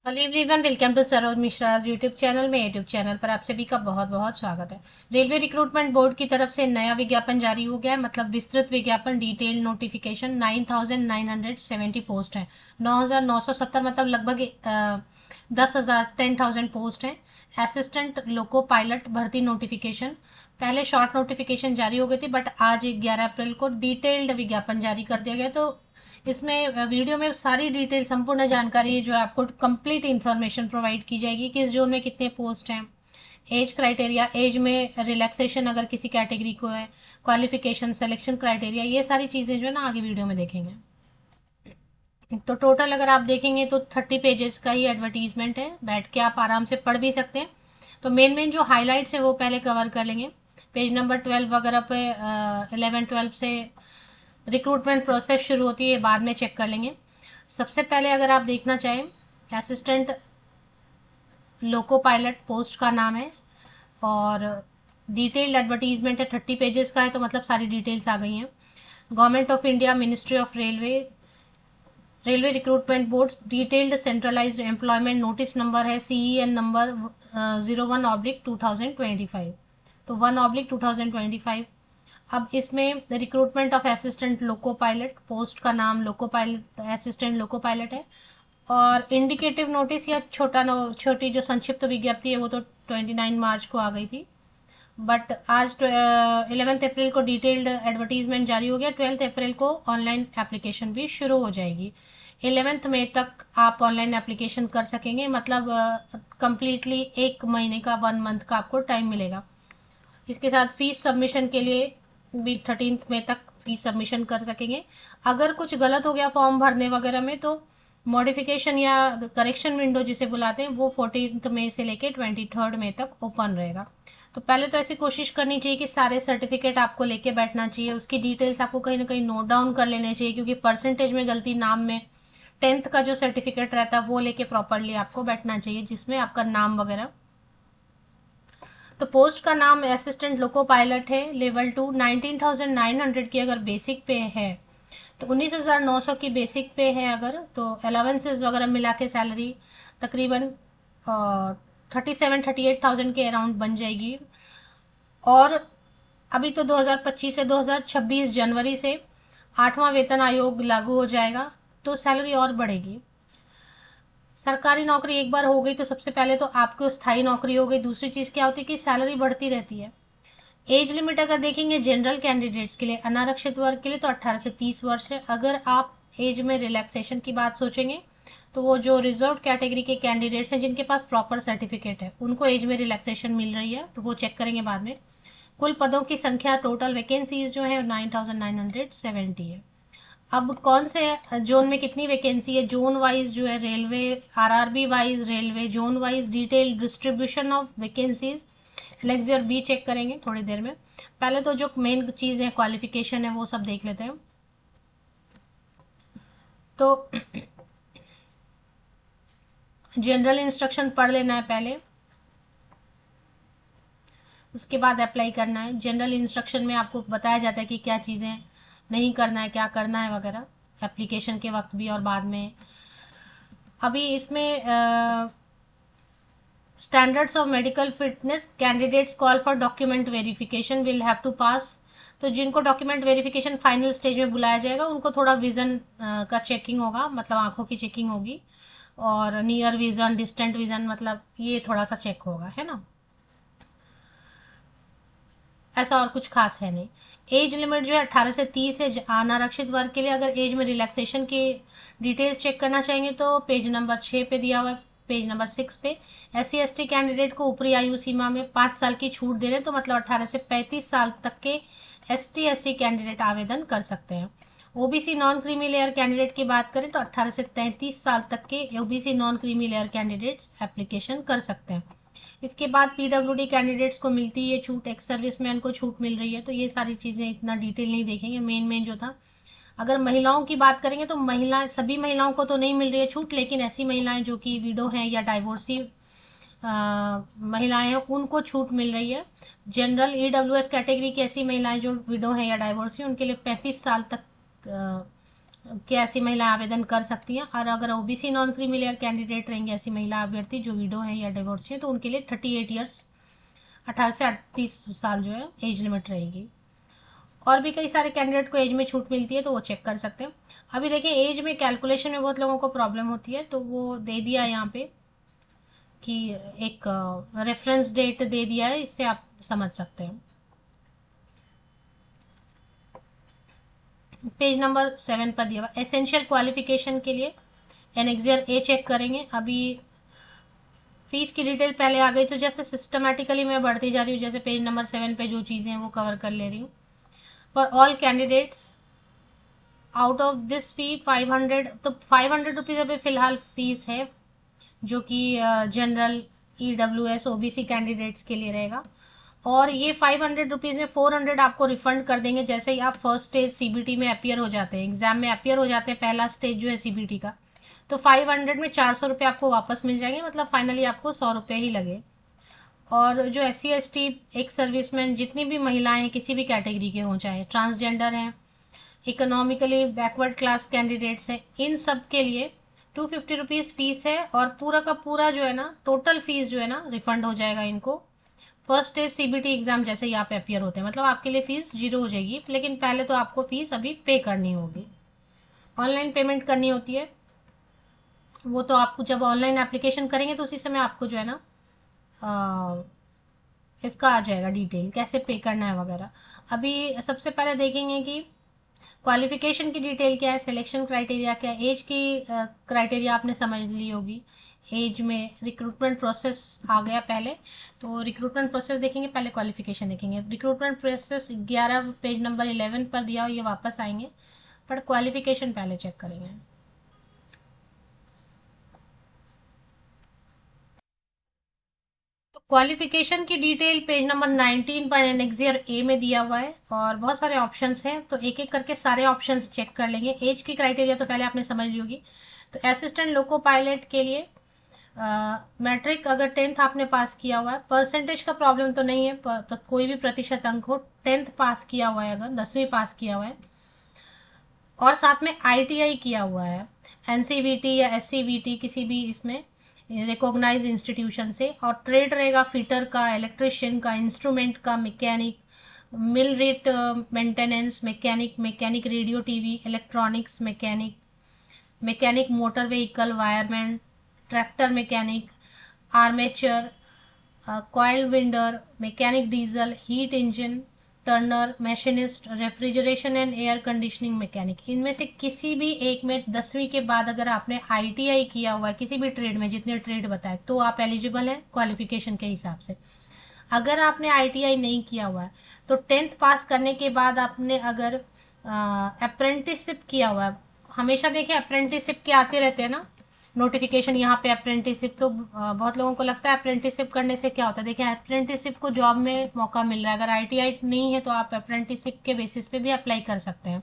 Hello everyone, welcome to Saroj Mishra's YouTube channel में। YouTube channel पर आप सभी का बहुत बहुत स्वागत है। रेलवे रिक्रूटमेंट बोर्ड की तरफ से नया विज्ञापन जारी हो गया है, मतलब विस्तृत विज्ञापन, डिटेल नोटिफिकेशन। 9,970 पोस्ट है। 9,970 मतलब लगभग 10,000 10,000 पोस्ट है। असिस्टेंट लोको पायलट भर्ती नोटिफिकेशन पहले शॉर्ट नोटिफिकेशन जारी हो गई थी, बट आज 11 अप्रैल को डिटेल्ड विज्ञापन जारी कर दिया गया। तो इसमें वीडियो में सारी डिटेल, संपूर्ण जानकारी जो है आपको कंप्लीट इन्फॉर्मेशन प्रोवाइड की जाएगी। किस जोन में कितने पोस्ट हैं, एज क्राइटेरिया, एज में रिलैक्सेशन अगर किसी कैटेगरी को है, क्वालिफिकेशन, सिलेक्शन क्राइटेरिया, ये सारी चीज़ें जो है ना आगे वीडियो में देखेंगे। तो टोटल अगर आप देखेंगे तो 30 पेजेस का ही एडवर्टीजमेंट है, बैठ के आप आराम से पढ़ भी सकते हैं। तो मेन मेन जो हाईलाइट्स है वो पहले कवर कर लेंगे। पेज नंबर 12 वगैरह पे 11-12 से रिक्रूटमेंट प्रोसेस शुरू होती है, बाद में चेक कर लेंगे। सबसे पहले अगर आप देखना चाहें, असिस्टेंट लोको पायलट पोस्ट का नाम है और डिटेल्ड एडवर्टीजमेंट है। 30 पेजेस का है, तो मतलब सारी डिटेल्स आ गई हैं। Government of India, ministry of railway, railway recruitment board, detailed centralised employment notice number है CEN नंबर 01/2025। तो 1/2025। अब इसमें recruitment of assistant loco pilot, post का नाम loco pilot, assistant loco pilot है। और इंडिकेटिव नोटिस या छोटी जो संक्षिप्त विज्ञप्ति है वो तो 29 मार्च को आ गई थी, बट आज 11 अप्रैल को डिटेल्ड एडवर्टीजमेंट जारी हो गया। 12 अप्रैल को ऑनलाइन एप्लीकेशन भी शुरू हो जाएगी। 11 मई तक आप ऑनलाइन एप्लीकेशन कर सकेंगे, मतलब कंप्लीटली 1 महीने का, 1 मंथ का आपको टाइम मिलेगा। इसके साथ फीस सबमिशन के लिए भी 13 मई तक फीस सबमिशन कर सकेंगे। अगर कुछ गलत हो गया फॉर्म भरने वगैरह में, तो मॉडिफिकेशन या करेक्शन विंडो जिसे बुलाते हैं वो 14 मई से लेके 23 मई तक ओपन रहेगा। तो पहले तो ऐसी कोशिश करनी चाहिए कि सारे सर्टिफिकेट आपको लेके बैठना चाहिए, उसकी डिटेल्स आपको कहीं ना कहीं नोट डाउन कर लेने चाहिए, क्योंकि परसेंटेज में गलती, नाम में 10th का जो सर्टिफिकेट रहता है वो लेके प्रॉपरली आपको बैठना चाहिए, जिसमें आपका नाम वगैरह। तो पोस्ट का नाम असिस्टेंट लोको पायलट है, लेवल 2। 19,900 की अगर बेसिक पे है, तो 19,900 की बेसिक पे है अगर, तो अलावेंसेज वगैरह मिला के सैलरी तकरीबन 37-38,000 के अराउंड बन जाएगी। और अभी तो 2025 से 2026 जनवरी से 8वां वेतन आयोग लागू हो जाएगा, तो सैलरी और बढ़ेगी। सरकारी नौकरी एक बार हो गई तो सबसे पहले तो आपको स्थायी नौकरी हो गई। दूसरी चीज़ क्या होती है कि सैलरी बढ़ती रहती है। एज लिमिट अगर देखेंगे जनरल कैंडिडेट्स के लिए, अनारक्षित वर्ग के लिए, तो 18 से 30 वर्ष है। अगर आप एज में रिलैक्सेशन की बात सोचेंगे, तो वो जो रिजर्व कैटेगरी के कैंडिडेट्स हैं जिनके पास प्रॉपर सर्टिफिकेट है, उनको एज में रिलैक्सेशन मिल रही है, तो वो चेक करेंगे बाद में। कुल पदों की संख्या, टोटल वैकेंसीज जो है 9,970 है। अब कौन से जोन में कितनी वैकेंसी है, जोन वाइज जो है, railway RRB wise, railway zone wise, detail distribution of vacancies, एलेक्सियर बी चेक करेंगे थोड़ी देर में। पहले तो जो मेन चीज़ है, क्वालिफिकेशन है, वो सब देख लेते हैं। तो जनरल इंस्ट्रक्शन पढ़ लेना है पहले, उसके बाद अप्लाई करना है। जनरल इंस्ट्रक्शन में आपको बताया जाता है कि क्या चीज़ें नहीं करना है, क्या करना है वगैरह, एप्लीकेशन के वक्त भी और बाद में। अभी इसमें standards of medical fitness, candidates call for document verification will have to pass. तो जिनको डॉक्यूमेंट वेरिफिकेशन फाइनल स्टेज में बुलाया जाएगा, उनको थोड़ा विजन का चेकिंग होगा, मतलब आंखों की चेकिंग होगी, और नियर विजन, डिस्टेंट विजन, मतलब ये थोड़ा सा चेक होगा, है ना। ऐसा और कुछ खास है नहीं। एज लिमिट जो है 18 से 30 है अनारक्षित वर्ग के लिए। अगर एज में रिलैक्सेशन की डिटेल्स चेक करना चाहेंगे तो पेज नंबर 6 पे दिया हुआ है, पेज नंबर 6 पे। SC ST कैंडिडेट को ऊपरी आयु सीमा में 5 साल की छूट दे रहे हैं, तो मतलब 18 से 35 साल तक के ST SC कैंडिडेट आवेदन कर सकते हैं। OBC non creamy layer candidate की बात करें तो 18 से 33 साल तक के OBC non creamy layer candidates application कर सकते हैं। इसके बाद PWD कैंडिडेट्स को मिलती है छूट, एक्स सर्विसमैन को छूट मिल रही है। तो ये सारी चीज़ें इतना डिटेल नहीं देखेंगे, मेन मेन जो था। अगर महिलाओं की बात करेंगे तो सभी महिलाओं को तो नहीं मिल रही है छूट, लेकिन ऐसी महिलाएं जो कि विडो हैं या डाइवोर्सी महिलाएं हैं, उनको छूट मिल रही है। जनरल EWS कैटेगरी की ऐसी महिलाएं जो विडो हैं या डाइवोर्सी, उनके लिए 35 साल तक कि ऐसी महिला आवेदन कर सकती हैं। और अगर OBC non creamy layer candidate रहेंगे, ऐसी महिला अभ्यर्थी जो विडो है या डिवोर्स है, तो उनके लिए 38 ईयर्स 18 से 38 साल जो है एज लिमिट रहेगी। और भी कई सारे कैंडिडेट को एज में छूट मिलती है, तो वो चेक कर सकते हैं। अभी देखिए एज में कैलकुलेशन में बहुत लोगों को प्रॉब्लम होती है, तो वो दे दिया है यहाँ पे कि एक रेफरेंस डेट दे दिया है, इससे आप समझ सकते हैं। पेज नंबर 7 पर दिया हुआ एसेंशियल क्वालिफिकेशन के लिए एनेक्सियर ए चेक करेंगे। अभी फीस की डिटेल पहले आ गई, तो जैसे सिस्टमेटिकली मैं बढ़ती जा रही हूँ, जैसे पेज नंबर 7 पे जो चीज़ें हैं वो कवर कर ले रही हूँ। For all candidates out of this fee 500, तो 500 रुपीज़ अभी फिलहाल फीस है, जो कि जनरल EWS OBC कैंडिडेट्स के लिए रहेगा। और ये 500 रुपीज़ में 400 आपको रिफंड कर देंगे जैसे ही आप फर्स्ट स्टेज CBT में अपियर हो जाते हैं, एग्जाम में अपियर हो जाते हैं, पहला स्टेज जो है CBT का। तो 500 में 400 रुपये आपको वापस मिल जाएंगे, मतलब फाइनली आपको 100 रुपये ही लगे। और जो SC ST एक सर्विसमैन जितनी भी महिलाएं हैं, किसी भी कैटेगरी के हों, चाहे ट्रांसजेंडर हैं, इकोनॉमिकली बैकवर्ड क्लास कैंडिडेट्स हैं, इन सब के लिए 250 रुपीज़ फीस है। और पूरा का पूरा जो है ना, टोटल फीस जो है ना, रिफंड हो जाएगा इनको फर्स्ट स्टेज CBT एग्जाम जैसे ही आप अपियर होते हैं। मतलब आपके लिए फीस 0 हो जाएगी, लेकिन पहले तो आपको फीस अभी पे करनी होगी, ऑनलाइन पेमेंट करनी होती है। वो तो आपको जब ऑनलाइन एप्लीकेशन करेंगे तो उसी समय आपको जो है ना इसका आ जाएगा डिटेल, कैसे पे करना है वगैरह। अभी सबसे पहले देखेंगे कि क्वालिफिकेशन की डिटेल क्या है, सिलेक्शन क्राइटेरिया क्या है, एज की क्राइटेरिया आपने समझ ली होगी। एज में रिक्रूटमेंट प्रोसेस आ गया पहले, तो रिक्रूटमेंट प्रोसेस देखेंगे, पहले क्वालिफिकेशन देखेंगे। रिक्रूटमेंट प्रोसेस 11 पेज नंबर 11 पर दिया हो, ये वापस आएंगे, पर क्वालिफिकेशन पहले चेक करेंगे। क्वालिफिकेशन की डिटेल पेज नंबर 19 पर एनेक्सियर ए में दिया हुआ है, और बहुत सारे ऑप्शंस हैं, तो एक एक करके सारे ऑप्शंस चेक कर लेंगे। एज की क्राइटेरिया तो पहले आपने समझ ली होगी। तो असिस्टेंट लोको पायलट के लिए मैट्रिक अगर 10th आपने पास किया हुआ है, परसेंटेज का प्रॉब्लम तो नहीं है, कोई भी प्रतिशत अंक हो, 10th पास किया हुआ है, अगर 10वीं पास किया हुआ है, और साथ में ITI किया हुआ है, NCVT या SCVT किसी भी इसमें रिकॉग्नाइज इंस्टीट्यूशन से। और ट्रेड रहेगा फिटर का, इलेक्ट्रिशियन का, इंस्ट्रूमेंट का, mechanic, mill rate maintenance, mechanic radio TV electronics mechanic, mechanic motor vehicle wireman, tractor mechanic, armature, coil vendor, mechanic diesel, heat engine, Turner, machinist, refrigeration and air conditioning mechanic. इनमें से किसी भी एक में 10वीं के बाद अगर आपने ITI किया हुआ है किसी भी ट्रेड में, जितने ट्रेड बताए, तो आप एलिजिबल हैं क्वालिफिकेशन के हिसाब से। अगर आपने ITI नहीं किया हुआ है, तो 10th पास करने के बाद आपने अगर अप्रेंटिसशिप किया हुआ है, हमेशा देखें अप्रेंटिसशिप के आते रहते हैं ना नोटिफिकेशन, यहाँ पे अप्रेंटिसशिप, तो बहुत लोगों को लगता है अप्रेंटिसशिप करने से क्या होता है। देखिए अप्रेंटिसशिप को जॉब में मौका मिल रहा है, अगर ITI नहीं है तो आप अप्रेंटिसशिप के बेसिस पे भी अप्लाई कर सकते हैं।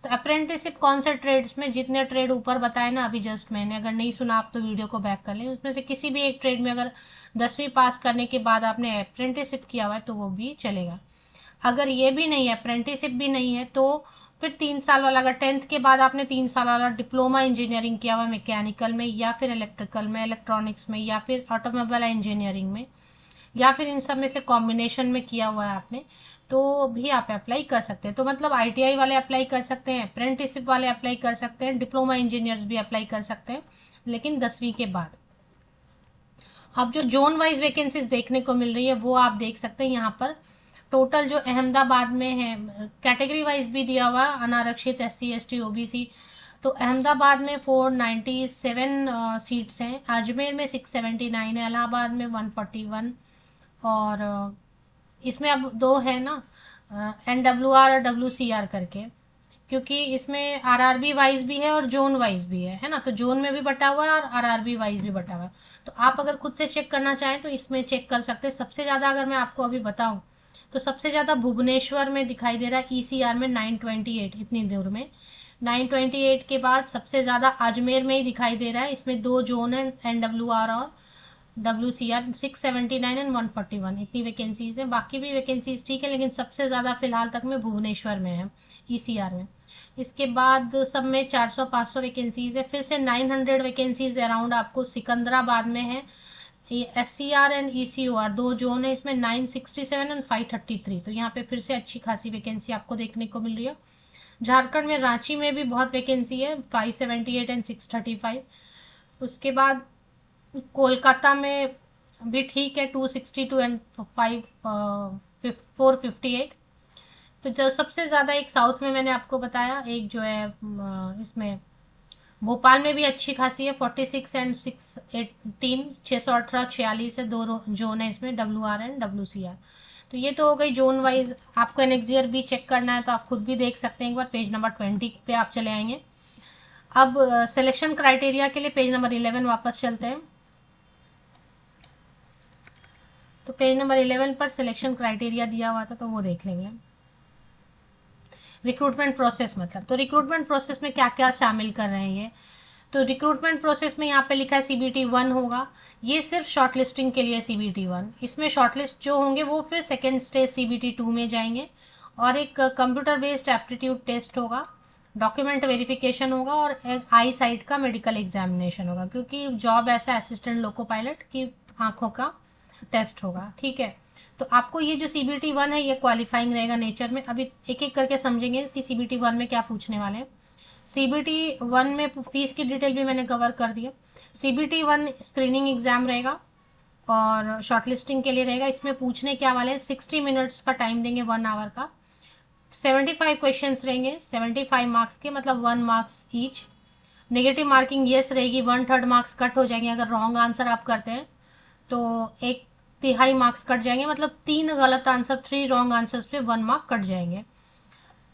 तो अप्रेंटिसशिप कौन से ट्रेड्स में, जितने ट्रेड ऊपर बताए ना अभी जस्ट मैंने, अगर नहीं सुना आप तो वीडियो को बैक कर लें, उसमें से किसी भी एक ट्रेड में अगर 10वीं पास करने के बाद आपने अप्रेंटिसशिप किया हुआ है तो वो भी चलेगा। अगर ये भी नहीं है, अप्रेंटिसशिप भी नहीं है, तो फिर 3 साल वाला, अगर 10th के बाद आपने 3 साल वाला डिप्लोमा इंजीनियरिंग किया हुआ मैकेनिकल में, या फिर इलेक्ट्रिकल में, इलेक्ट्रॉनिक्स में, या फिर ऑटोमोबाइल इंजीनियरिंग में, या फिर इन सब में से कॉम्बिनेशन में किया हुआ है आपने, तो भी आप अप्लाई कर सकते हैं। तो मतलब ITI वाले अप्लाई कर सकते हैं, अप्रेंटिसशिप वाले अप्लाई कर सकते हैं, डिप्लोमा इंजीनियर्स भी अप्लाई कर सकते हैं, लेकिन 10वीं के बाद। अब जो जोन वाइज वैकेंसीज देखने को मिल रही है वो आप देख सकते हैं यहाँ पर। टोटल जो अहमदाबाद में है, कैटेगरी वाइज भी दिया हुआ अनारक्षित, SC ST OBC, तो अहमदाबाद में 497 सीट्स हैं, अजमेर में 679 है, इलाहाबाद में 141, और इसमें अब दो है ना NWR और WCR करके, क्योंकि इसमें RRB वाइज भी है और जोन वाइज भी है ना, तो जोन में भी बटा हुआ है और RRB वाइज भी बटा हुआ है। तो आप अगर खुद से चेक करना चाहें तो इसमें चेक कर सकते हैं। सबसे ज़्यादा अगर मैं आपको अभी बताऊं तो सबसे ज़्यादा भुवनेश्वर में दिखाई दे रहा है, ECR में 928, इतनी दूर में 928 के बाद सबसे ज़्यादा अजमेर में ही दिखाई दे रहा है। इसमें 2 जोन है, NWR और WCR, 679 एंड 141, इतनी वैकेंसीज है। बाकी भी वैकेंसीज ठीक है, लेकिन सबसे ज़्यादा फिलहाल तक में भुवनेश्वर में है, ECR में। इसके बाद सब में 400-500 वैकेंसीज है। फिर से 900 वैकेंसीज अराउंड आपको सिकंदराबाद में है। SCR एंड ECOR 2 जोन है, इसमें 967 एंड 533, तो यहाँ पे फिर से अच्छी खासी वैकेंसी आपको देखने को मिल रही है। झारखंड में रांची में भी बहुत वैकेंसी है, 578 एंड 635। उसके बाद कोलकाता में भी ठीक है, 262 एंड 458। तो जो सबसे ज़्यादा एक साउथ में मैंने आपको बताया, एक जो है इसमें भोपाल में भी अच्छी खासी है, 46 एंड 618, 618 46 है, 2 जोन है इसमें, WR एंड WCR। तो ये तो हो गई जोन वाइज। आपको एनेक्सियर भी चेक करना है तो आप खुद भी देख सकते हैं, एक बार पेज नंबर 20 पे आप चले आएंगे। अब सिलेक्शन क्राइटेरिया के लिए पेज नंबर 11 वापस चलते हैं। तो पेज नंबर 11 पर सिलेक्शन क्राइटेरिया दिया हुआ था, तो वो देख लेंगे। रिक्रूटमेंट प्रोसेस मतलब, तो रिक्रूटमेंट प्रोसेस में क्या क्या शामिल कर रहे हैं ये। तो रिक्रूटमेंट प्रोसेस में यहाँ पे लिखा है CBT 1 होगा, ये सिर्फ शॉर्टलिस्टिंग के लिए CBT 1। इसमें शॉर्टलिस्ट जो होंगे वो फिर सेकेंड स्टेज CBT 2 में जाएंगे, और एक कंप्यूटर बेस्ड एप्टीट्यूड टेस्ट होगा, डॉक्यूमेंट वेरिफिकेशन होगा, और एक आई साइट का मेडिकल एग्जामिनेशन होगा, क्योंकि जॉब ऐसा असिस्टेंट लोको पायलट की आंखों का टेस्ट होगा। ठीक है, तो आपको ये जो CBT 1 है ये क्वालिफाइंग रहेगा नेचर में। अभी एक एक करके समझेंगे कि CBT 1 में क्या पूछने वाले हैं। CBT 1 में फीस की डिटेल भी मैंने कवर कर दी है। CBT 1 स्क्रीनिंग एग्जाम रहेगा और शॉर्टलिस्टिंग के लिए रहेगा। इसमें पूछने क्या वाले हैं, 60 मिनट्स का टाइम देंगे, 1 आवर का। 75 क्वेश्चंस रहेंगे, 75 मार्क्स के, मतलब 1 marks each. Negative marking yes रहेगी, 1/3 मार्क्स कट हो जाएंगे अगर रॉन्ग आंसर आप करते हैं, तो 1/3 मार्क्स कट जाएंगे, मतलब 3 गलत आंसर, 3 रॉन्ग आंसर्स पे 1 मार्क कट जाएंगे।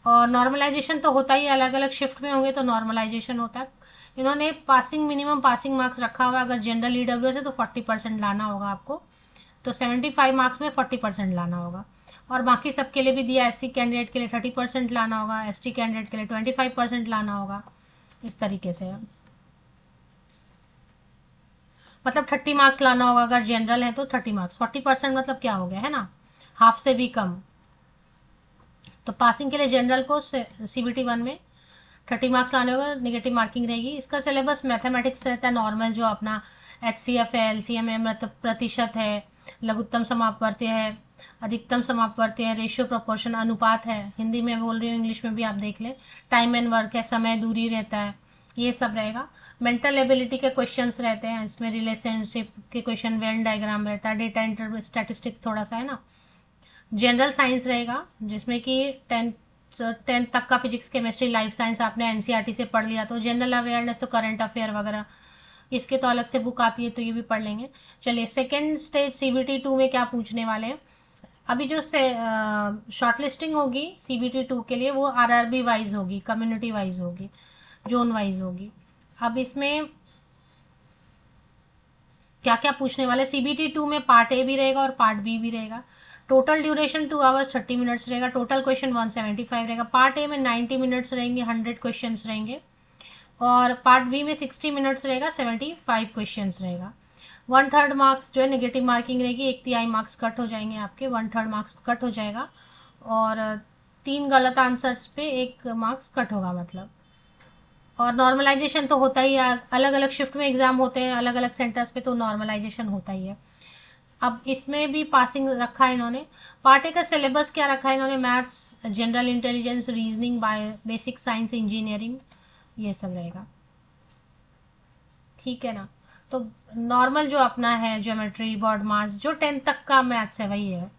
और नॉर्मलाइजेशन तो होता ही, अलग अलग शिफ्ट में होंगे तो नॉर्मलाइजेशन होता है। इन्होंने पासिंग, मिनिमम पासिंग मार्क्स रखा हुआ है। अगर जनरल EWS है तो 40% लाना होगा आपको, तो 75 मार्क्स में 40% लाना होगा। और बाकी सबके लिए भी दिया, SC कैंडिडेट के लिए 30% लाना होगा, ST कैंडिडेट के लिए 25% लाना होगा, इस तरीके से। मतलब 30 मार्क्स लाना होगा अगर जनरल है तो 30 मार्क्स, 40% मतलब क्या हो गया है ना, हाफ से भी कम। तो पासिंग के लिए जनरल को CBT 1 में 30 मार्क्स लाने होगा, नेगेटिव मार्किंग रहेगी। इसका सिलेबस मैथमेटिक्स रहता है नॉर्मल, जो अपना HCF है, LCM है, मतलब प्रतिशत है, लघुत्तम समापवर्त्य है, अधिकतम समापवर्त्य है, रेशियो प्रोपोर्शन अनुपात है, हिंदी में बोल रही हूँ, इंग्लिश में भी आप देख लें, टाइम एंड वर्क है, समय दूरी रहता है, ये सब रहेगा। मेंटल एबिलिटी के क्वेश्चंस रहते हैं इसमें, रिलेशनशिप के क्वेश्चन, वेन डायग्राम रहता है, डेटा एंटर, स्टैटिस्टिक्स थोड़ा सा है ना। जनरल साइंस रहेगा जिसमें कि 10th तक का फिजिक्स, केमिस्ट्री, लाइफ साइंस आपने NCERT से पढ़ लिया, तो जनरल अवेयरनेस तो करंट अफेयर वगैरह, इसके तो अलग से बुक आती है तो ये भी पढ़ लेंगे। चलिए, सेकेंड स्टेज CBT 2 में क्या पूछने वाले हैं। अभी जो शॉर्टलिस्टिंग होगी CBT 2 के लिए, वो RRB वाइज होगी, कम्युनिटी वाइज होगी, जोन वाइज होगी। अब इसमें क्या क्या पूछने वाले, CBT 2 में पार्ट A भी रहेगा और पार्ट B भी रहेगा। टोटल ड्यूरेशन 2 आवर्स 30 मिनट्स रहेगा। टोटल क्वेश्चन 175 रहेगा। पार्ट A में 90 मिनट्स रहेंगे, 100 क्वेश्चंस रहेंगे, और पार्ट B में 60 मिनट्स रहेगा, 75 क्वेश्चंस रहेगा। 1/3 मार्क्स जो है नेगेटिव मार्किंग रहेगी, 1/3 मार्क्स कट हो जाएंगे आपके, 1/3 मार्क्स कट हो जाएगा, और 3 गलत आंसर्स पे 1 मार्क्स कट होगा मतलब। और नॉर्मलाइजेशन तो होता ही है, अलग अलग शिफ्ट में एग्जाम होते हैं अलग अलग सेंटर्स पे, तो नॉर्मलाइजेशन होता ही है। अब इसमें भी पासिंग रखा है इन्होंने। पार्ट ए का सिलेबस क्या रखा है इन्होंने, maths, general intelligence, reasoning, bio, basic science, engineering, ये सब रहेगा। ठीक है ना। तो नॉर्मल जो अपना है, ज्योमेट्री, बॉड मास, जो 10th तक का मैथ्स है वही है।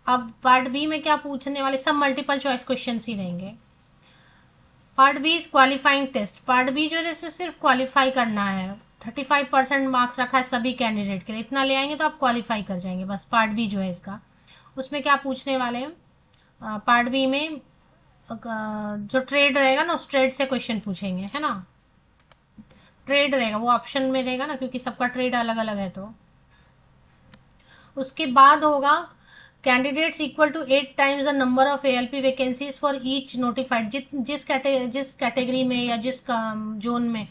अब पार्ट बी में क्या पूछने वाले, सब मल्टीपल चॉइस क्वेश्चन ही रहेंगे। Part B is qualifying test. Part B जो है इसमें सिर्फ क्वालिफाई करना है, 35% मार्क्स रखा है सभी कैंडिडेट के लिए, इतना ले आएंगे तो आप क्वालिफाई कर जाएंगे बस। पार्ट बी जो है इसका, उसमें क्या पूछने वाले हैं, पार्ट बी में जो ट्रेड रहेगा ना, उस ट्रेड से क्वेश्चन पूछेंगे, है ना। ट्रेड रहेगा वो ऑप्शन में रहेगा ना, क्योंकि सबका ट्रेड अलग अलग है। तो उसके बाद होगा candidates equal to 8 times the number of ALP vacancies for each notified. जिस कैटेगरी में या जिस जोन में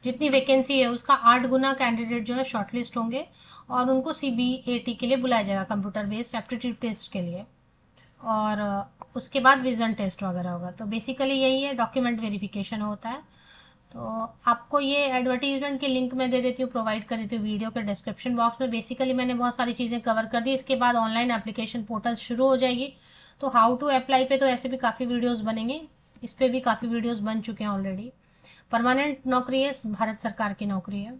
जितनी वैकेंसी है उसका 8 गुना कैंडिडेट जो है शॉर्टलिस्ट होंगे, और उनको CBAT के लिए बुलाया जाएगा, कंप्यूटर बेस्ड एप्टीट्यूड टेस्ट के लिए। और उसके बाद विजन टेस्ट वगैरह होगा। तो बेसिकली यही है, डॉक्यूमेंट वेरिफिकेशन होता है। तो आपको ये एडवर्टीजमेंट की लिंक मैं दे देती हूँ, प्रोवाइड कर देती हूँ वीडियो के डिस्क्रिप्शन बॉक्स में। बेसिकली मैंने बहुत सारी चीज़ें कवर कर दी। इसके बाद ऑनलाइन एप्लीकेशन पोर्टल शुरू हो जाएगी। तो हाउ टू अप्लाई पे तो ऐसे भी काफ़ी वीडियोस बनेंगे, इस पे भी काफ़ी वीडियोस बन चुके हैं ऑलरेडी। परमानेंट नौकरी है, भारत सरकार की नौकरी है।